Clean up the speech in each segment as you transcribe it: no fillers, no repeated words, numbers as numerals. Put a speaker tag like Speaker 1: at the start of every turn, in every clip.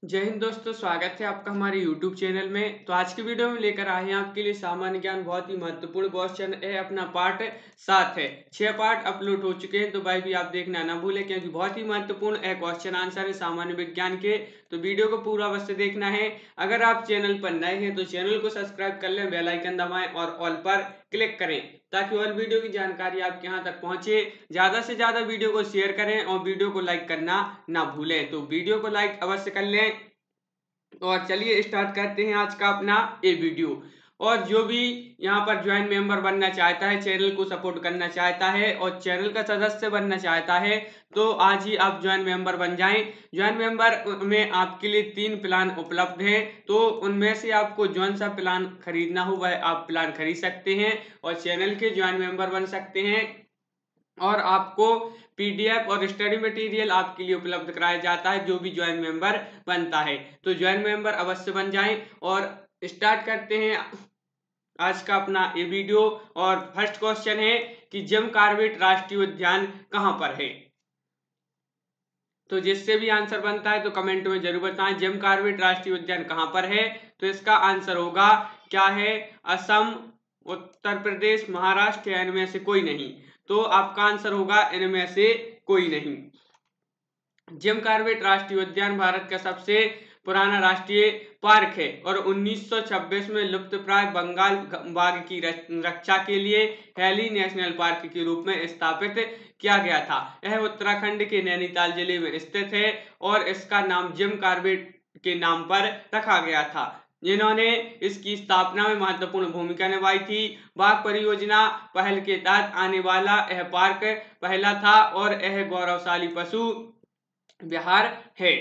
Speaker 1: जय हिंद दोस्तों, स्वागत है आपका हमारे YouTube चैनल में। तो आज की वीडियो में लेकर आए हैं आपके लिए सामान्य ज्ञान बहुत ही महत्वपूर्ण क्वेश्चन है। अपना पार्ट 7 है। 6 पार्ट अपलोड हो चुके हैं, तो भाई भी आप देखना ना भूलें क्योंकि बहुत ही महत्वपूर्ण है क्वेश्चन आंसर है सामान्य विज्ञान के। तो वीडियो को पूरा अवश्य देखना है। अगर आप चैनल पर नए हैं तो चैनल को सब्सक्राइब कर लें, बेल आइकन दबाएं और ऑल पर क्लिक करें ताकि और वीडियो की जानकारी आपके यहाँ तक पहुंचे। ज्यादा से ज्यादा वीडियो को शेयर करें और वीडियो को लाइक करना ना भूलें। तो वीडियो को लाइक अवश्य कर लें और चलिए स्टार्ट करते हैं आज का अपना ये वीडियो। और जो भी यहाँ पर ज्वाइन मेंबर बनना चाहता है, चैनल को सपोर्ट करना चाहता है और चैनल का सदस्य बनना चाहता है तो आज ही आप ज्वाइन मेंबर बन जाएं। ज्वाइन मेंबर में आपके लिए 3 प्लान उपलब्ध हैं, तो उनमें से आपको जौन सा प्लान खरीदना हो वह आप प्लान खरीद सकते हैं और चैनल के ज्वाइन मेंबर बन सकते हैं। और आपको पीडीएफ और स्टडी मटेरियल आपके लिए उपलब्ध कराया जाता है जो भी ज्वाइन मेंबर बनता है। तो ज्वाइन मेंबर अवश्य बन जाएं और स्टार्ट करते हैं आज का अपना ये वीडियो। और फर्स्ट क्वेश्चन है कि जिम कॉर्बेट राष्ट्रीय उद्यान कहाँ पर है। तो जिससे भी आंसर बनता है तो कमेंट में जरूर बताएं जिम कॉर्बेट राष्ट्रीय उद्यान कहाँ पर है। तो इसका आंसर होगा क्या है, असम, उत्तर प्रदेश, महाराष्ट्र या इनमें से कोई नहीं। तो आपका आंसर होगा इनमें से कोई नहीं। जिम कॉर्बेट राष्ट्रीय उद्यान भारत का सबसे पुराना राष्ट्रीय पार्क है और 1926 में लुप्तप्राय बंगाल बाघ की रक्षा के लिए हैली नेशनल पार्क के रूप में स्थापित किया गया था। यह उत्तराखंड के नैनीताल जिले में स्थित है और इसका नाम जिम कॉर्बेट के नाम पर रखा गया था, जिन्होंने इसकी स्थापना में महत्वपूर्ण भूमिका निभाई थी। बाघ परियोजना पहल के तहत आने वाला यह पार्क पहला था और यह गौरवशाली पशु बिहार है।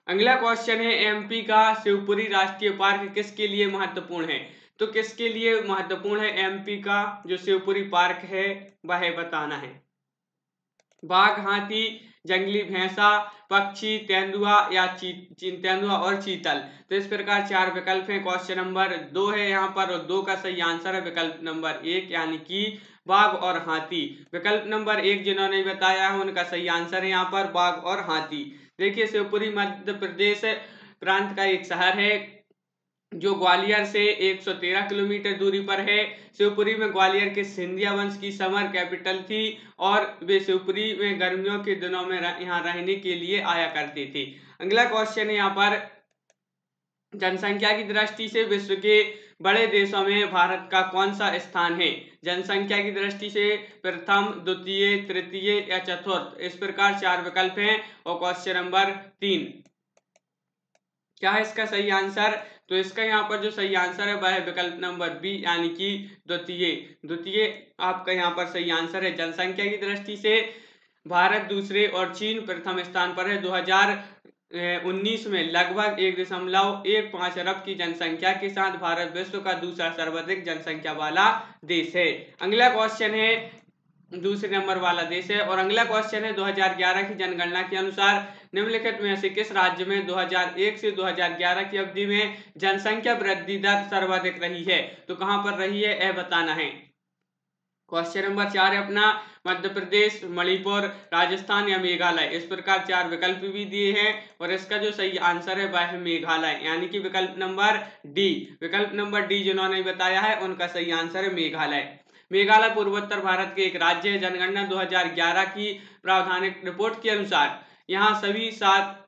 Speaker 1: अगला क्वेश्चन है एमपी का शिवपुरी राष्ट्रीय पार्क किसके लिए महत्वपूर्ण है। तो किसके लिए महत्वपूर्ण है एमपी का जो शिवपुरी पार्क है वह बताना है। बाघ, हाथी, जंगली भैंसा, पक्षी, तेंदुआ या तेंदुआ और चीतल। तो इस प्रकार 4 विकल्प हैं। क्वेश्चन नंबर 2 है यहाँ पर और 2 का सही आंसर है विकल्प नंबर 1 यानी कि बाघ और हाथी। विकल्प नंबर 1 जिन्होंने बताया है उनका सही आंसर है यहाँ पर बाघ और हाथी। देखिए शिवपुरी मध्य प्रदेश प्रांत का एक शहर है जो ग्वालियर से 113 किलोमीटर दूरी पर है। शिवपुरी में ग्वालियर के सिंधिया वंश की समर कैपिटल थी और वे शिवपुरी में गर्मियों के दिनों में यहाँ रहने के लिए आया करते थे। अगला क्वेश्चन है यहाँ पर जनसंख्या की दृष्टि से विश्व के बड़े देशों में भारत का कौन सा स्थान है। जनसंख्या की दृष्टि से प्रथम, द्वितीय, तृतीय या चतुर्थ। इस प्रकार 4 विकल्प हैं और क्वेश्चन नंबर 3 क्या है इसका सही आंसर। तो इसका यहाँ पर जो सही आंसर है वह है विकल्प नंबर बी यानी कि द्वितीय। द्वितीय आपका यहाँ पर सही आंसर है। जनसंख्या की दृष्टि से भारत दूसरे और चीन प्रथम स्थान पर है। 2019 में लगभग 1.15 अरब की जनसंख्या के साथ भारत विश्व का दूसरा सर्वाधिक जनसंख्या वाला देश है। अगला क्वेश्चन है दूसरे नंबर वाला देश है और अगला क्वेश्चन है 2011 की जनगणना के अनुसार निम्नलिखित में से किस राज्य में 2001 से 2011 की अवधि में जनसंख्या वृद्धि दर सर्वाधिक रही है। तो कहां पर रही है यह बताना है। क्वेश्चन नंबर 4 है अपना मध्य प्रदेश, मणिपुर, राजस्थान या मेघालय। इस प्रकार 4 विकल्प भी दिए हैं और इसका जो सही आंसर है वह है मेघालय यानी कि विकल्प नंबर डी। विकल्प नंबर डी जिन्होंने बताया है उनका सही आंसर है मेघालय। मेघालय पूर्वोत्तर भारत के एक राज्य है। जनगणना 2011 की प्रावधानिक रिपोर्ट के अनुसार यहाँ सभी 7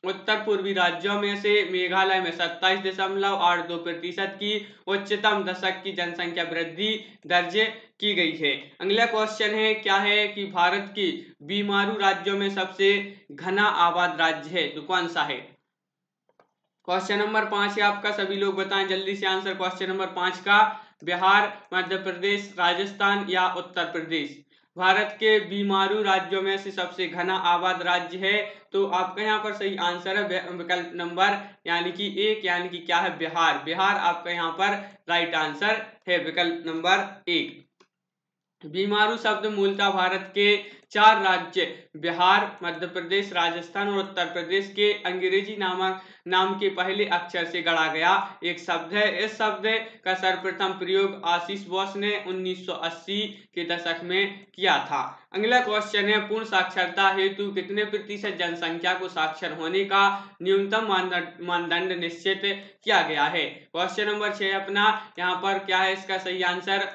Speaker 1: उत्तर पूर्वी राज्यों में से मेघालय में 27.82% की उच्चतम दशक की जनसंख्या वृद्धि दर्ज की गई है। अगला क्वेश्चन है क्या है कि भारत की बीमारू राज्यों में सबसे घना आबाद राज्य है तो कौन सा है। क्वेश्चन नंबर 5 है आपका, सभी लोग बताएं जल्दी से आंसर क्वेश्चन नंबर 5 का। बिहार, मध्य प्रदेश, राजस्थान या उत्तर प्रदेश। भारत के बीमारू राज्यों में से सबसे घना आबाद राज्य है तो आपका यहाँ पर सही आंसर है विकल्प नंबर यानी कि 1 यानी कि क्या है बिहार। बिहार आपका यहाँ पर राइट आंसर है विकल्प नंबर 1। बीमारू शब्द मूलतः भारत के 4 राज्य बिहार, मध्य प्रदेश, राजस्थान और उत्तर प्रदेश के अंग्रेजी नाम के पहले अक्षर से गढ़ा गया एक शब्द है। इस शब्द का सर्वप्रथम प्रयोग आशीष बोस ने 1980 के दशक में किया था। अगला क्वेश्चन है, पूर्ण साक्षरता हेतु कितने प्रतिशत जनसंख्या को साक्षर होने का न्यूनतम मानदंड निश्चित किया गया है। क्वेश्चन नंबर 6 अपना यहाँ पर क्या है इसका सही आंसर,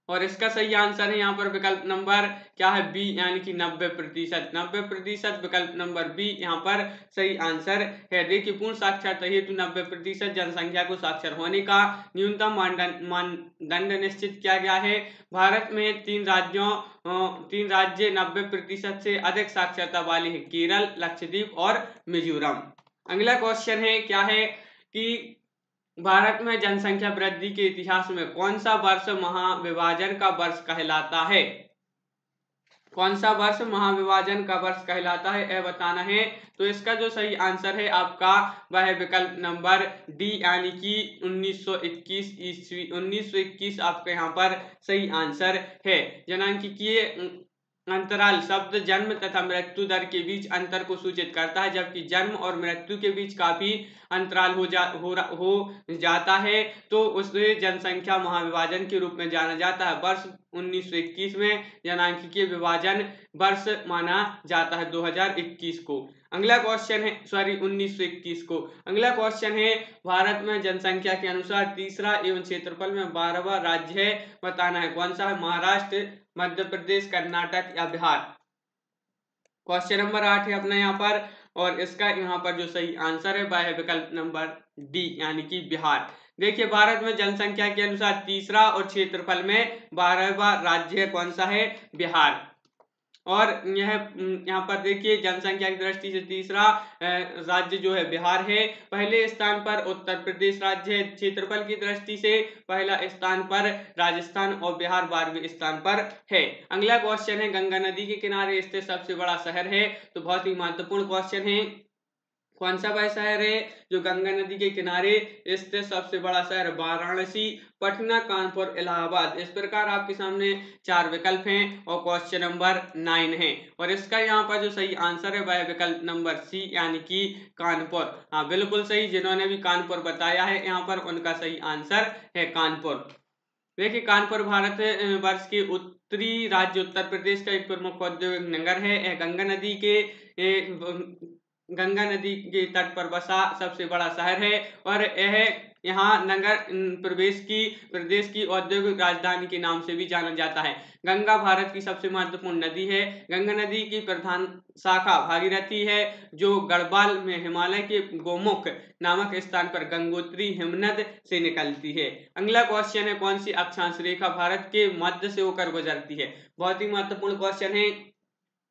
Speaker 1: और इसका सही आंसर है यहाँ पर विकल्प नंबर क्या है बी, यानी कि 90%। 90% विकल्प नंबर बी यहाँ पर सही आंसर है। देखिए, पूर्ण साक्षरता हेतु 90% जनसंख्या को साक्षर होने का न्यूनतम मानदंड निश्चित किया गया है। भारत में 3 राज्य 90% से अधिक साक्षरता वाले हैं, केरल, लक्षद्वीप और मिजोरम। अगला क्वेश्चन है क्या है कि भारत में जनसंख्या वृद्धि के इतिहास में कौन सा वर्ष महाविभाजन का वर्ष कहलाता है। कौन सा वर्ष महाविभाजन का वर्ष कहलाता है, यह बताना है। तो इसका जो सही आंसर है आपका वह है विकल्प नंबर डी, यानी कि 1921 ईस्वी। 1921 आपका यहाँ पर सही आंसर है। जनांकीय अंतराल शब्द जन्म तथा मृत्यु दर के बीच अंतर को सूचित करता है, जबकि जन्म और मृत्यु के बीच काफी अंतराल हो जाता है तो उसे जनसंख्या महाविभाजन के रूप में जाना जाता है। वर्ष 1921 में जनांकीय विभाजन वर्ष माना जाता है 2021 को। अगला क्वेश्चन है 1921 को। अगला क्वेश्चन है, भारत में जनसंख्या के अनुसार तीसरा एवं क्षेत्रफल में 12वां राज्य है, बताना है कौन सा है। महाराष्ट्र, मध्य प्रदेश, कर्नाटक या बिहार। क्वेश्चन नंबर 8 है अपना यहाँ पर, और इसका यहाँ पर जो सही आंसर है वह है विकल्प नंबर डी, यानी कि बिहार। देखिए, भारत में जनसंख्या के अनुसार तीसरा और क्षेत्रफल में 12वां राज्य है, कौन सा है, बिहार। और यह यहाँ पर देखिए जनसंख्या की दृष्टि से तीसरा राज्य जो है बिहार है। पहले स्थान पर उत्तर प्रदेश राज्य है। क्षेत्रफल की दृष्टि से पहला स्थान पर राजस्थान और बिहार 12वें स्थान पर है। अगला क्वेश्चन है, गंगा नदी के किनारे स्थित सबसे बड़ा शहर है। तो बहुत ही महत्वपूर्ण क्वेश्चन है, कौन सा वह शहर है जो गंगा नदी के किनारे स्थित सबसे बड़ा शहर। वाराणसी, पटना, कानपुर, इलाहाबाद। इस प्रकार आपके सामने 4 विकल्प हैं और क्वेश्चन नंबर 9 है, और इसका यहाँ पर जो सही आंसर है वह विकल्प नंबर सी, यानी कि कानपुर। हाँ, बिल्कुल सही। जिन्होंने भी कानपुर बताया है यहाँ पर उनका सही आंसर है कानपुर। देखिए, कानपुर भारत वर्ष के उत्तरी राज्य उत्तर प्रदेश का एक प्रमुख औद्योगिक नगर है। यह गंगा नदी के तट पर बसा सबसे बड़ा शहर है, और यह यहाँ नगर प्रदेश की औद्योगिक राजधानी के नाम से भी जाना जाता है। गंगा भारत की सबसे महत्वपूर्ण नदी है। गंगा नदी की प्रधान शाखा भागीरथी है, जो गढ़वाल में हिमालय के गोमुख नामक स्थान पर गंगोत्री हिमनद से निकलती है। अगला क्वेश्चन है, कौन सी अक्षांश रेखा भारत के मध्य से होकर गुजरती है। बहुत ही महत्वपूर्ण क्वेश्चन है।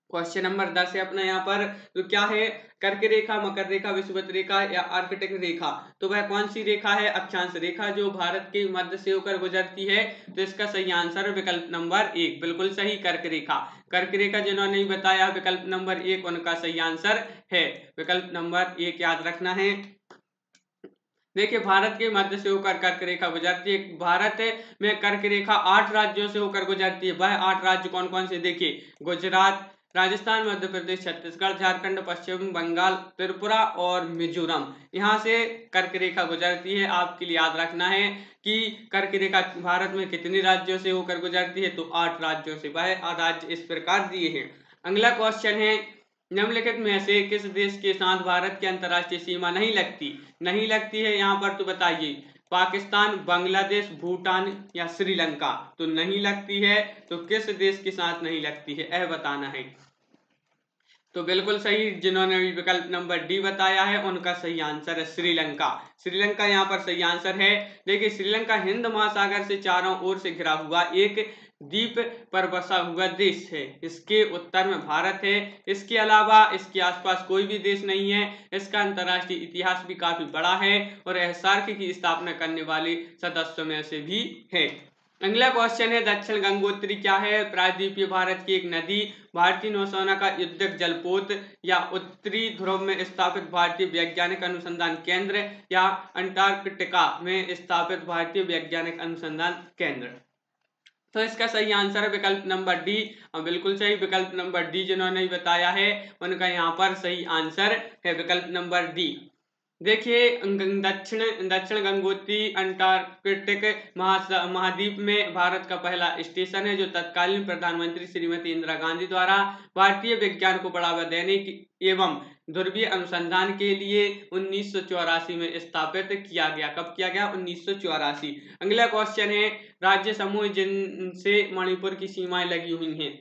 Speaker 1: क्वेश्चन नंबर 10 है अपना यहाँ पर, तो क्या है, कर्क रेखा, मकर रेखा, विषुवत रेखा या आर्कटिक रेखा। तो वह कौन सी रेखा है, अक्षांश रेखा जो भारत के मध्य से होकर गुजरती है। तो इसका सही आंसर है विकल्प नंबर 1, बिल्कुल सही, कर्क रेखा। कर्क रेखा जिन्होंने नहीं बताया विकल्प नंबर 1, उनका सही आंसर है विकल्प नंबर 1, याद रखना है। देखिए, भारत के मध्य से होकर कर्क रेखा गुजरती है। भारत में कर्क रेखा 8 राज्यों से होकर गुजरती है। वह 8 राज्य कौन कौन से, देखिए, गुजरात, राजस्थान, मध्य प्रदेश, छत्तीसगढ़, झारखंड, पश्चिम बंगाल, त्रिपुरा और मिजोरम। यहाँ से कर्क रेखा गुजरती है। आपके लिए याद रखना है कि कर्क रेखा भारत में कितने राज्यों से होकर गुजरती है, तो 8 राज्यों से। वह राज्य इस प्रकार दिए हैं। अगला क्वेश्चन है, निम्नलिखित में से किस देश के साथ भारत की अंतर्राष्ट्रीय सीमा नहीं लगती है यहाँ पर, तो बताइए। पाकिस्तान, बांग्लादेश, भूटान या श्रीलंका। तो नहीं लगती है, तो किस देश के साथ नहीं लगती है, यह बताना है। तो बिल्कुल सही, जिन्होंने भी विकल्प नंबर डी बताया है उनका सही आंसर है श्रीलंका। श्रीलंका यहाँ पर सही आंसर है। देखिए, श्रीलंका हिंद महासागर से चारों ओर से घिरा हुआ एक द्वीप पर बसा हुआ देश है। इसके उत्तर में भारत है। इसके अलावा इसके आसपास कोई भी देश नहीं है। इसका अंतर्राष्ट्रीय इतिहास भी काफी बड़ा है, और यह सार्क की स्थापना करने वाले सदस्यों में से भी है। अगला क्वेश्चन है, दक्षिण गंगोत्री क्या है। प्रायद्वीपीय भारत की एक नदी, भारतीय नौसेना का युद्धक जलपोत, या उत्तरी ध्रुव में स्थापित भारतीय वैज्ञानिक अनुसंधान केंद्र, या अंटार्कटिका में स्थापित भारतीय वैज्ञानिक अनुसंधान केंद्र। तो इसका सही आंसर है विकल्प नंबर डी। बिल्कुल सही, विकल्प नंबर डी जिन्होंने बताया है उनका यहाँ पर सही आंसर है विकल्प नंबर डी। देखिए दक्षिण दक्षिण गंगोत्री अंटार्कटिक महाद्वीप में भारत का पहला स्टेशन है जो तत्कालीन प्रधानमंत्री श्रीमती इंदिरा गांधी द्वारा भारतीय विज्ञान को बढ़ावा देने एवं ध्रुवीय अनुसंधान के लिए 1984 में स्थापित किया गया। कब किया गया? 1984। अगला क्वेश्चन है राज्य समूह जिनसे मणिपुर की सीमाएं लगी हुई हैं।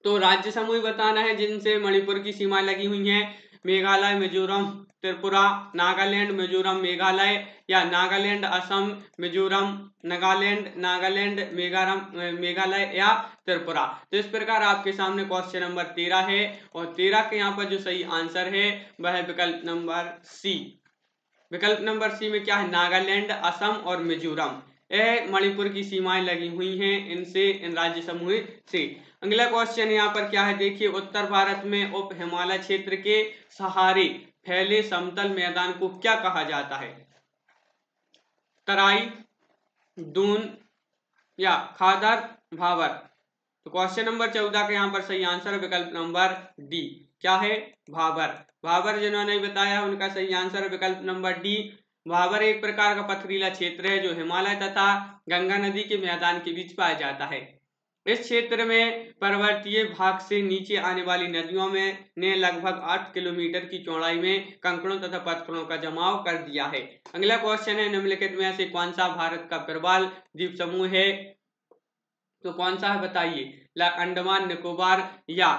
Speaker 1: तो राज्य समूह बताना है जिनसे मणिपुर की सीमाएं लगी हुई हैं। मेघालय, मिजोरम, त्रिपुरा, नागालैंड, मिजोरम, मेघालय, या नागालैंड, असम, मिजोरम, नागालैंड, मेघालय या त्रिपुरा। तो इस प्रकार आपके सामने क्वेश्चन नंबर 13 है और 13 के यहाँ पर जो सही आंसर है वह है विकल्प नंबर सी। विकल्प नंबर सी में क्या है? नागालैंड, असम और मिजोरम, यह मणिपुर की सीमाएं लगी हुई हैं इनसे, इन राज्य समूह से। अगला क्वेश्चन यहाँ पर क्या है देखिए, उत्तर भारत में उप हिमालय क्षेत्र के सहारे फैले समतल मैदान को क्या कहा जाता है? तराई, दून या खादर, भावर। तो क्वेश्चन नंबर 14 का यहाँ पर सही आंसर है विकल्प नंबर डी। क्या है? भावर। भावर जिन्होंने बताया उनका सही आंसर है विकल्प नंबर डी। भावर एक प्रकार का पथरीला क्षेत्र है जो हिमालय तथा गंगा नदी के मैदान के बीच पाया जाता है। इस क्षेत्र में पर्वतीय भाग से नीचे आने वाली नदियों में ने लगभग 8 किलोमीटर की चौड़ाई में कंकड़ों तथा पत्थरों का जमाव कर दिया है। अगला क्वेश्चन है निम्नलिखित में से कौन सा भारत का प्रबल द्वीप समूह है? तो कौन सा है बताइए? अंडमान निकोबार या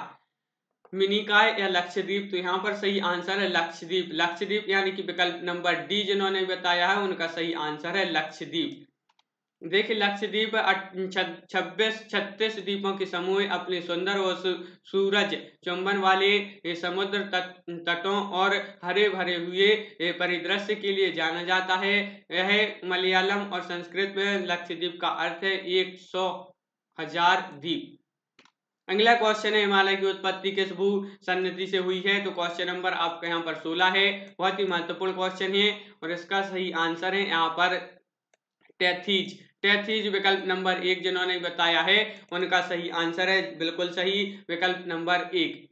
Speaker 1: मिनिकॉय या लक्षद्वीप। तो यहाँ पर सही आंसर है लक्षद्वीप। लक्षद्वीप यानी कि विकल्प नंबर डी जिन्होंने बताया है उनका सही आंसर है लक्षद्वीप। देखिए लक्षद्वीप 36 द्वीपों के समूह अपने सुंदर और सूरज चुंबन वाले समुद्र तटों और हरे भरे हुए परिदृश्य के लिए जाना जाता है। यह मलयालम और संस्कृत में लक्षद्वीप का अर्थ है 100,000 द्वीप। अगला क्वेश्चन है हिमालय की उत्पत्ति किस भू सन्निधि से हुई है? तो क्वेश्चन नंबर आपका यहाँ पर 16 है, बहुत ही महत्वपूर्ण क्वेश्चन है और इसका सही आंसर है यहाँ पर टेथीज। टेथीज विकल्प नंबर 1 जिन्होंने बताया है उनका सही आंसर है बिल्कुल सही, विकल्प नंबर 1।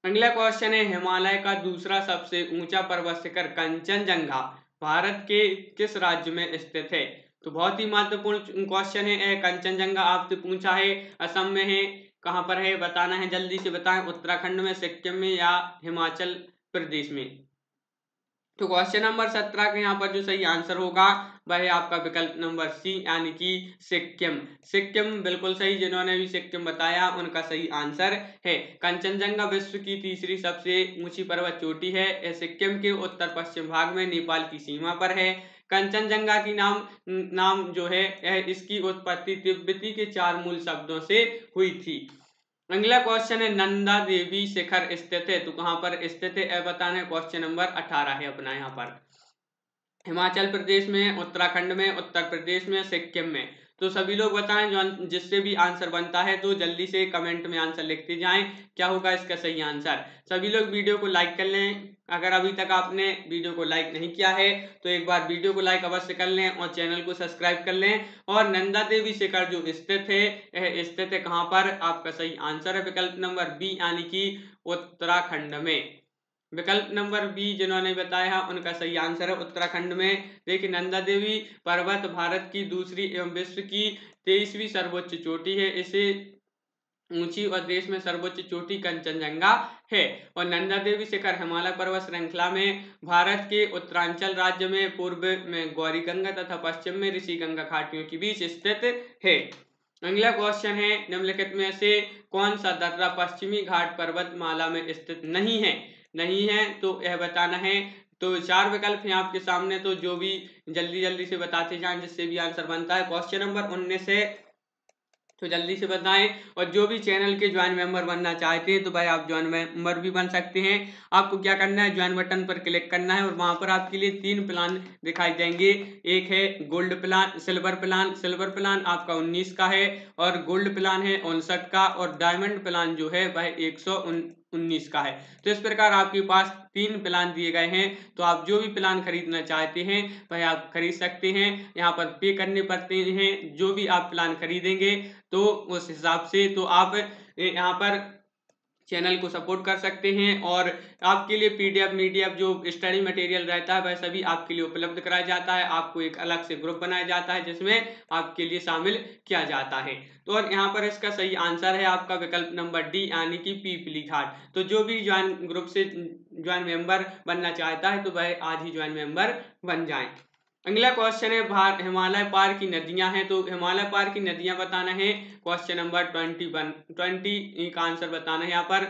Speaker 1: अगला क्वेश्चन है हिमालय का दूसरा सबसे ऊंचा पर्वत शिखर कंचनजंगा भारत के किस राज्य में स्थित है? तो बहुत ही महत्वपूर्ण क्वेश्चन है। कंचनजंगा आपसे पूछा है, असम में है, कहां पर है बताना है, जल्दी से बताएं। उत्तराखंड में, सिक्किम में या हिमाचल प्रदेश में। तो क्वेश्चन नंबर 17 के यहाँ पर जो सही आंसर होगा वह है आपका विकल्प नंबर सी यानी कि सिक्किम। सिक्किम बिल्कुल सही, जिन्होंने भी सिक्किम बताया उनका सही आंसर है। कंचनजंगा विश्व की तीसरी सबसे ऊंची पर्वत चोटी है। यह सिक्किम के उत्तर पश्चिम भाग में नेपाल की सीमा पर है। कंचनजंगा की नाम जो है यह इसकी उत्पत्ति तिब्बती के 4 मूल शब्दों से हुई थी। अगला क्वेश्चन है नंदा देवी शिखर स्थित है, तो कहां पर स्थित है बताना है। क्वेश्चन नंबर 18 है अपना यहाँ पर। हिमाचल प्रदेश में, उत्तराखंड में, उत्तर प्रदेश में, सिक्किम में। तो सभी लोग बताएं जो जिससे भी आंसर बनता है तो जल्दी से कमेंट में आंसर लिखते जाएं, क्या होगा इसका सही आंसर। सभी लोग वीडियो को लाइक कर लें, अगर अभी तक आपने वीडियो को लाइक नहीं किया है तो एक बार वीडियो को लाइक अवश्य कर लें और चैनल को सब्सक्राइब कर लें। और नंदा देवी शिखर जो स्थित है यह स्थित है कहां पर? आपका सही आंसर है विकल्प नंबर बी यानी कि उत्तराखंड में। विकल्प नंबर बी जिन्होंने बताया है उनका सही आंसर है उत्तराखंड में। देखिए नंदा देवी पर्वत भारत की दूसरी एवं विश्व की 23वीं सर्वोच्च चोटी है। इसे ऊंची और देश में सर्वोच्च चोटी कंचनजंगा है। और नंदा देवी शिखर हिमालय पर्वत श्रृंखला में भारत के उत्तरांचल राज्य में पूर्व में गौरीगंगा तथा पश्चिम में ऋषिगंगा घाटियों के बीच स्थित है। अगला क्वेश्चन है निम्नलिखित में से कौन सा दर्रा पश्चिमी घाट पर्वतमाला में स्थित नहीं है? नहीं है तो यह बताना है। तो 4 विकल्प हैं आपके सामने, तो जो भी जल्दी से बताते जाएं जिससे भी आंसर बनता है। क्वेश्चन नंबर 19 है तो जल्दी से बताएं। और जो भी चैनल के ज्वाइन मेंबर बनना चाहते हैं तो भाई आप ज्वाइन मेंबर भी बन सकते हैं। आपको क्या करना है, ज्वाइन बटन पर क्लिक करना है और वहां पर आपके लिए 3 प्लान दिखाई देंगे। एक है gold plan, silver plan. Silver plan आपका 19 का है और गोल्ड प्लान है 59 का और डायमंड प्लान जो है वह 2019 का है। तो इस प्रकार आपके पास 3 प्लान दिए गए हैं, तो आप जो भी प्लान खरीदना चाहते हैं वह आप खरीद सकते हैं। यहाँ पर पे करने पड़ते हैं, जो भी आप प्लान खरीदेंगे तो उस हिसाब से तो आप यहाँ पर चैनल को सपोर्ट कर सकते हैं। और आपके लिए पीडीएफ जो स्टडी मटेरियल रहता है वह सभी आपके लिए उपलब्ध कराया जाता है। आपको एक अलग से ग्रुप बनाया जाता है जिसमें आपके लिए शामिल किया जाता है। तो और यहाँ पर इसका सही आंसर है आपका विकल्प नंबर डी यानी कि पीपली घाट। तो जो भी ज्वाइन ग्रुप से ज्वाइन मेंबर बनना चाहता है तो वह आज ही ज्वाइन मेंबर बन जाए। अगला क्वेश्चन है हिमालय पार की नदियां हैं, तो हिमालय पार की नदियां बताना है। क्वेश्चन नंबर 20 का आंसर बताना है। यहाँ पर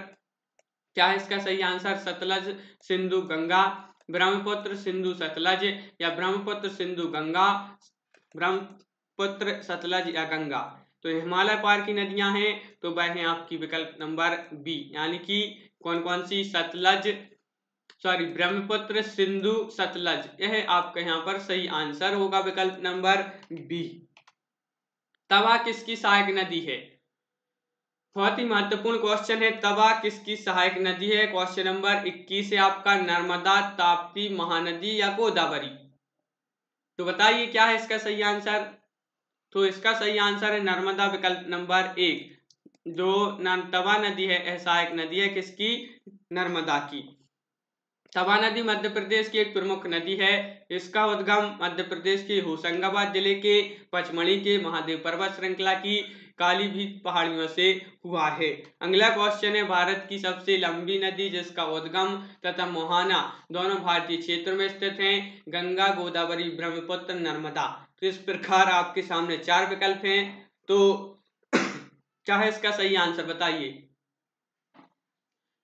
Speaker 1: क्या है इसका सही आंसर? सतलज, सिंधु, गंगा, ब्रह्मपुत्र, सिंधु, सतलज या ब्रह्मपुत्र, सिंधु, गंगा, ब्रह्मपुत्र, सतलज या गंगा। तो हिमालय पार की नदियां हैं तो वह है आपकी विकल्प नंबर बी, यानी कि कौन कौन सी? ब्रह्मपुत्र, सिंधु, सतलज, यह आपका यहाँ पर सही आंसर होगा विकल्प नंबर बी। तवा किसकी सहायक नदी है? बहुत ही महत्वपूर्ण क्वेश्चन है। तवा किसकी सहायक नदी है? क्वेश्चन नंबर 21 है आपका। नर्मदा, ताप्ती, महानदी या गोदावरी? तो बताइए क्या है इसका सही आंसर? तो इसका सही आंसर है नर्मदा, विकल्प नंबर 1। जो तवा नदी है सहायक नदी है किसकी? नर्मदा की। तवा नदी मध्य प्रदेश की एक प्रमुख नदी है। इसका उद्गम मध्य प्रदेश के होशंगाबाद जिले के पचमढ़ी के महादेव पर्वत श्रृंखला की कालीभीत पहाड़ियों से हुआ है। अगला क्वेश्चन है भारत की सबसे लंबी नदी जिसका उद्गम तथा मुहाना दोनों भारतीय क्षेत्र में स्थित हैं। गंगा, गोदावरी, ब्रह्मपुत्र, नर्मदा। तो इस प्रकार आपके सामने 4 विकल्प हैं, तो क्या है इसका सही आंसर बताइए?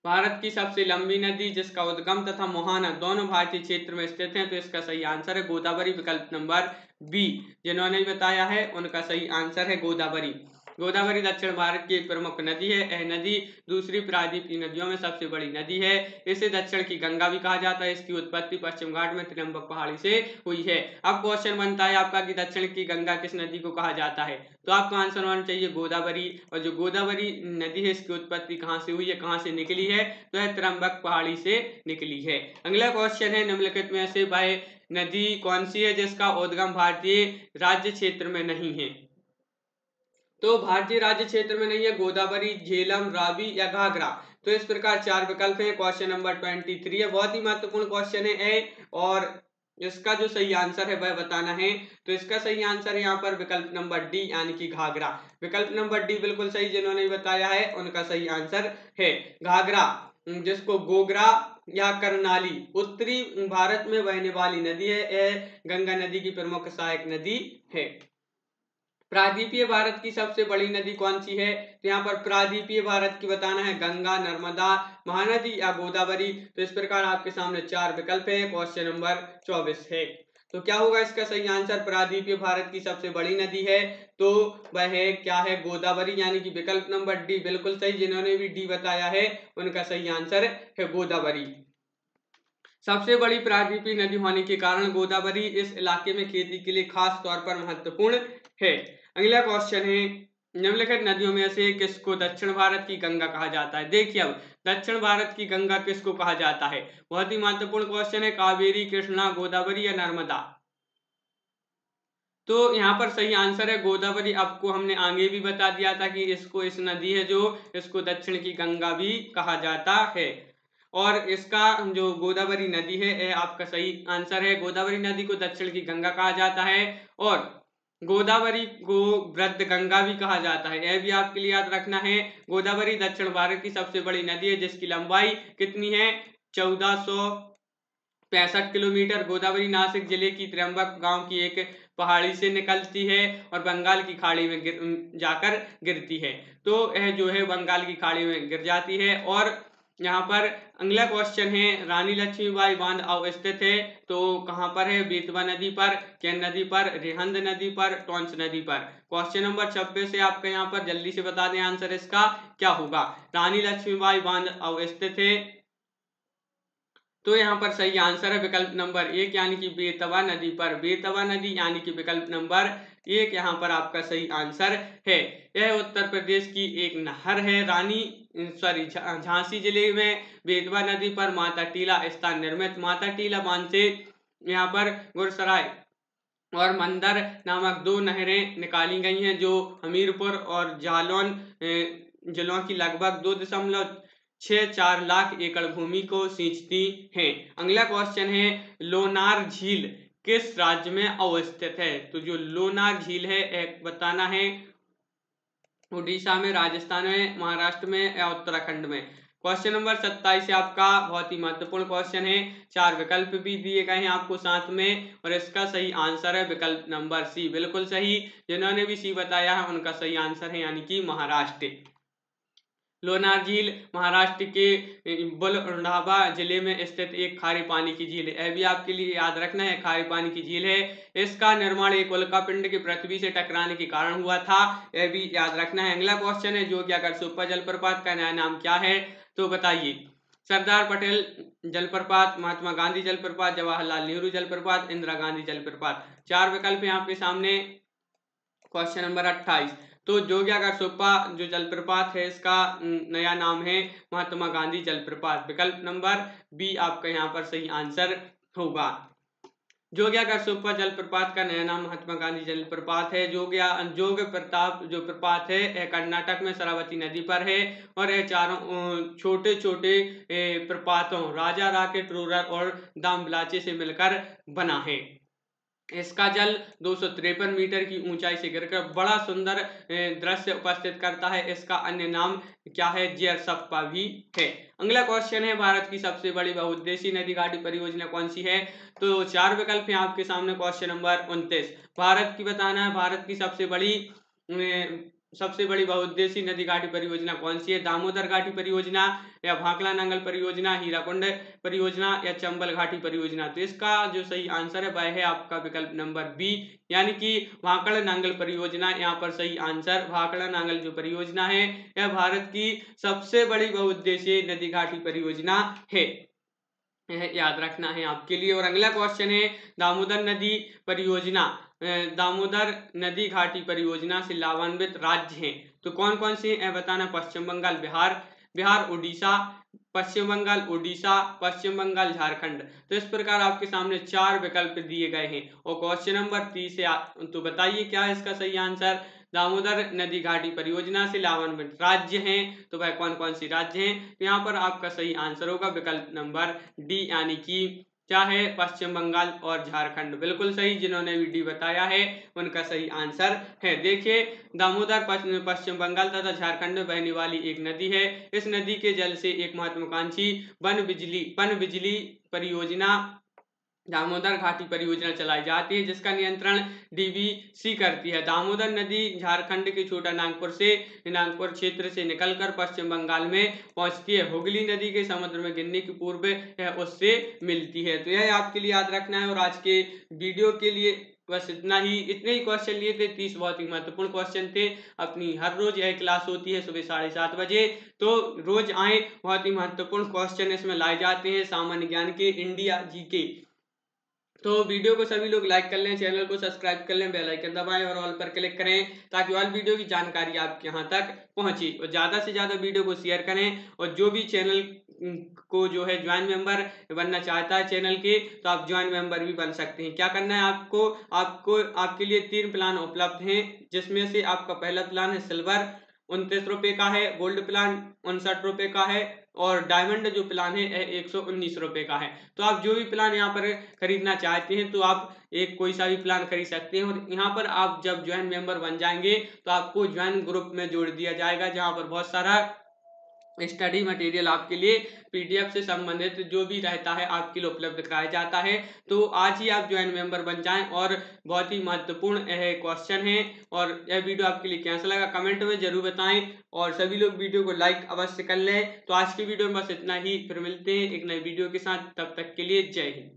Speaker 1: भारत की सबसे लंबी नदी जिसका उद्गम तथा मुहाना दोनों भारतीय क्षेत्र में स्थित हैं, तो इसका सही आंसर है गोदावरी, विकल्प नंबर बी। जिन्होंने बताया है उनका सही आंसर है गोदावरी। गोदावरी दक्षिण भारत की एक प्रमुख नदी है। यह नदी दूसरी प्रायद्वीपीय नदियों में सबसे बड़ी नदी है। इसे दक्षिण की गंगा भी कहा जाता है। इसकी उत्पत्ति पश्चिम घाट में त्र्यंबक पहाड़ी से हुई है। अब क्वेश्चन बनता है आपका कि दक्षिण की गंगा किस नदी को कहा जाता है? तो आपका आंसर होना चाहिए गोदावरी। और जो गोदावरी नदी है इसकी उत्पत्ति कहाँ से हुई है, कहाँ से निकली है? तो यह त्र्यंबक पहाड़ी से निकली है। अगला क्वेश्चन है निम्नलिखित में से वह नदी कौन सी है जिसका उद्गम भारतीय राज्य क्षेत्र में नहीं है? तो भारतीय राज्य क्षेत्र में नहीं है गोदावरी, झेलम, रावी या घाघरा। तो इस प्रकार 4 विकल्प हैं। क्वेश्चन नंबर 23 है, बहुत ही महत्वपूर्ण क्वेश्चन है और इसका जो सही आंसर है वह बताना है। तो इसका सही आंसर यहाँ पर विकल्प नंबर डी यानी कि घाघरा। विकल्प नंबर डी बिल्कुल सही। जिन्होंने बताया है उनका सही आंसर है घाघरा, जिसको गोगरा या करनाली उत्तरी भारत में बहने वाली नदी है। यह गंगा नदी की प्रमुख सहायक नदी है। प्रायद्वीपीय भारत की सबसे बड़ी नदी कौन सी है? तो यहाँ पर प्रायद्वीपीय भारत की बताना है गंगा, नर्मदा, महानदी या गोदावरी। तो इस प्रकार आपके सामने 4 विकल्प है। क्वेश्चन नंबर 24 है, तो क्या होगा इसका सही आंसर? प्रायद्वीपीय भारत की सबसे बड़ी नदी है तो वह है क्या है? गोदावरी, यानी कि विकल्प नंबर डी बिल्कुल सही। जिन्होंने भी डी बताया है उनका सही आंसर है गोदावरी। सबसे बड़ी प्रायद्वीपीय नदी होने के कारण गोदावरी इस इलाके में खेती के लिए खास तौर पर महत्वपूर्ण है। अगला क्वेश्चन है निम्नलिखित नदियों में से किसको दक्षिण भारत की गंगा कहा जाता है? देखिए अब दक्षिण भारत की गंगा किसको कहा जाता है? बहुत ही महत्वपूर्ण क्वेश्चन है। कावेरी, कृष्णा, गोदावरी या नर्मदा? तो यहाँ पर सही आंसर है गोदावरी। आपको हमने आगे भी बता दिया था कि इस नदी है जो इसको दक्षिण की गंगा भी कहा जाता है। और इसका जो गोदावरी नदी है यह आपका सही आंसर है। गोदावरी नदी को दक्षिण की गंगा कहा जाता है और गोदावरी को वृद्ध गंगा भी कहा जाता है। यह भी आपके लिए याद रखना है। गोदावरी दक्षिण भारत की सबसे बड़ी नदी है जिसकी लंबाई कितनी है? 1465 किलोमीटर। गोदावरी नासिक जिले की त्र्यंबक गांव की एक पहाड़ी से निकलती है और बंगाल की खाड़ी में जाकर गिरती है। तो यह जो है बंगाल की खाड़ी में गिर जाती है। और यहाँ पर अगला क्वेश्चन है रानी लक्ष्मीबाई बांध अवस्थित है तो कहाँ पर है? बेतवा नदी पर, केन नदी पर, रिहंद नदी पर, टोंस नदी पर। क्वेश्चन नंबर 26 से आपका यहाँ पर जल्दी से बता दें आंसर इसका क्या होगा। रानी लक्ष्मीबाई बांध अवस्थित है तो यहाँ पर सही आंसर है विकल्प नंबर 1 यानी कि बेतवा नदी पर। बेतवा नदी यानी कि विकल्प नंबर एक यहाँ पर आपका सही आंसर है। यह उत्तर प्रदेश की एक नहर है। झांसी जिले में बेतवा नदी पर माता टीला स्थान निर्मित। माता टीला बांध से यहाँ पर गुरसराय और मंदर नामक दो नहरें निकाली गई हैं, जो हमीरपुर और जालौन जिलों की लगभग 2.64 लाख एकड़ भूमि को सिंचती हैं। अगला क्वेश्चन है, लोनार झील किस राज्य में अवस्थित है? तो जो लोनार झील है एक बताना है, उड़ीसा में, राजस्थान में, महाराष्ट्र में या उत्तराखंड में। क्वेश्चन नंबर 27 आपका बहुत ही महत्वपूर्ण क्वेश्चन है। 4 विकल्प भी दिए गए हैं आपको साथ में, और इसका सही आंसर है विकल्प नंबर सी, बिल्कुल सही। जिन्होंने भी सी बताया है उनका सही आंसर है यानी कि महाराष्ट्र। लोनार झील महाराष्ट्र के बुलढाणा जिले में स्थित एक खारे पानी की झील है। यह भी आपके लिए याद रखना है, खारे पानी की झील है। इसका निर्माण एक उल्कापिंड के पृथ्वी से टकराने के कारण हुआ था, यह भी याद रखना है। अगला क्वेश्चन है, जोगियाकर सुप्पा जलप्रपात का नया नाम क्या है? तो बताइए। सरदार पटेल जलप्रपात, महात्मा गांधी जलप्रपात, जवाहरलाल नेहरू जलप्रपात, इंदिरा गांधी जलप्रपात। 4 विकल्प हैं आपके सामने। क्वेश्चन नंबर 28, तो जोगियाकर सुप्पा जो जलप्रपात है इसका नया नाम है महात्मा गांधी जलप्रपात। विकल्प नंबर बी आपका यहाँ पर सही आंसर होगा। जोगियाकर सुप्पा जलप्रपात का नया नाम महात्मा गांधी जलप्रपात है। जोग प्रताप जो प्रपात है यह कर्नाटक में शरावती नदी पर है, और यह चारों छोटे छोटे प्रपातों राजा राकेट रोरर और दामबलाचे से मिलकर बना है। इसका जल 253 मीटर की ऊंचाई से गिरकर बड़ा सुंदर दृश्य उपस्थित करता है। इसका अन्य नाम क्या है? जेरसप्पा भी है। अगला क्वेश्चन है, भारत की सबसे बड़ी बहुउद्देशीय नदी घाटी परियोजना कौन सी है? तो 4 विकल्प हैं आपके सामने। क्वेश्चन नंबर 29, भारत की बताना है, भारत की सबसे बड़ी बहुउद्देशीय नदी घाटी परियोजना कौन सी है? दामोदर घाटी परियोजना, या भाखड़ा नांगल परियोजना, हीराकुंड परियोजना, या चंबल घाटी परियोजना। तो इसका जो सही आंसर है वह है आपका विकल्प नंबर बी, यानी कि भाखड़ा नांगल परियोजना। यहाँ पर सही आंसर भाखड़ा नांगल जो परियोजना है यह भारत की सबसे बड़ी बहुउद्देशीय नदी घाटी परियोजना है, यह याद रखना है आपके लिए। और अगला क्वेश्चन है, दामोदर नदी परियोजना, दामोदर नदी घाटी परियोजना से लाभान्वित राज्य हैं तो कौन कौन से हैं बताना। पश्चिम बंगाल, बिहार, उड़ीसा, पश्चिम बंगाल, उड़ीसा, पश्चिम बंगाल, झारखंड। तो इस प्रकार आपके सामने 4 विकल्प दिए गए हैं। और क्वेश्चन नंबर 30 से तो बताइए क्या है इसका सही आंसर। दामोदर नदी घाटी परियोजना से लाभान्वित राज्य हैं तो वह कौन कौन सी राज्य हैं? तो यहाँ पर आपका सही आंसर होगा विकल्प नंबर डी, यानी कि क्या है? पश्चिम बंगाल और झारखंड। बिल्कुल सही, जिन्होंने भी डी बताया है उनका सही आंसर है। देखिए, दामोदर पश्चिम बंगाल तथा झारखंड में बहने वाली एक नदी है। इस नदी के जल से एक महत्वाकांक्षी पनबिजली परियोजना दामोदर घाटी परियोजना चलाई जाती है, जिसका नियंत्रण डीवीसी करती है। दामोदर नदी झारखंड के छोटा नागपुर क्षेत्र से निकलकर पश्चिम बंगाल में पहुंचती है। हुगली नदी के समुद्र में गिरने की पूर्व यह उससे मिलती है। तो यह आपके लिए याद रखना है। और आज के वीडियो के लिए बस इतने ही क्वेश्चन लिए थे। 30 बहुत ही महत्वपूर्ण क्वेश्चन थे। अपनी हर रोज यह क्लास होती है सुबह 7:30 बजे, तो रोज आए। बहुत ही महत्वपूर्ण क्वेश्चन इसमें लाए जाते हैं, सामान्य ज्ञान के, इंडिया जीके। तो वीडियो को सभी लोग लाइक कर लें, चैनल को सब्सक्राइब कर लें, बेल आइकन दबाएं और ऑल पर क्लिक करें ताकि ऑल वीडियो की जानकारी आपके यहाँ तक पहुंचे। और ज़्यादा से ज़्यादा वीडियो को शेयर करें। और जो भी चैनल को जो है ज्वाइन मेंबर बनना चाहता है चैनल के, तो आप ज्वाइन मेंबर भी बन सकते हैं। क्या करना है आपको आपके लिए 3 प्लान उपलब्ध हैं, जिसमें से आपका पहला प्लान है सिल्वर, 29 रुपये का है। गोल्ड प्लान 59 रुपये का है। और डायमंड जो प्लान है 119 रुपये का है। तो आप जो भी प्लान यहाँ पर खरीदना चाहते हैं तो आप कोई सा भी प्लान खरीद सकते हैं। और यहाँ पर आप जब ज्वाइन मेंबर बन जाएंगे तो आपको ज्वाइन ग्रुप में जोड़ दिया जाएगा, जहाँ पर बहुत सारा स्टडी मटेरियल आपके लिए पीडीएफ से संबंधित जो भी रहता है आपके लिए उपलब्ध कराया जाता है। तो आज ही आप ज्वाइन मेंबर बन जाएं। और बहुत ही महत्वपूर्ण यह क्वेश्चन है। और यह वीडियो आपके लिए कैसा लगा कमेंट में जरूर बताएं। और सभी लोग वीडियो को लाइक अवश्य कर लें। तो आज की वीडियो में बस इतना ही, फिर मिलते हैं एक नई वीडियो के साथ। तब तक के लिए जय हिंद।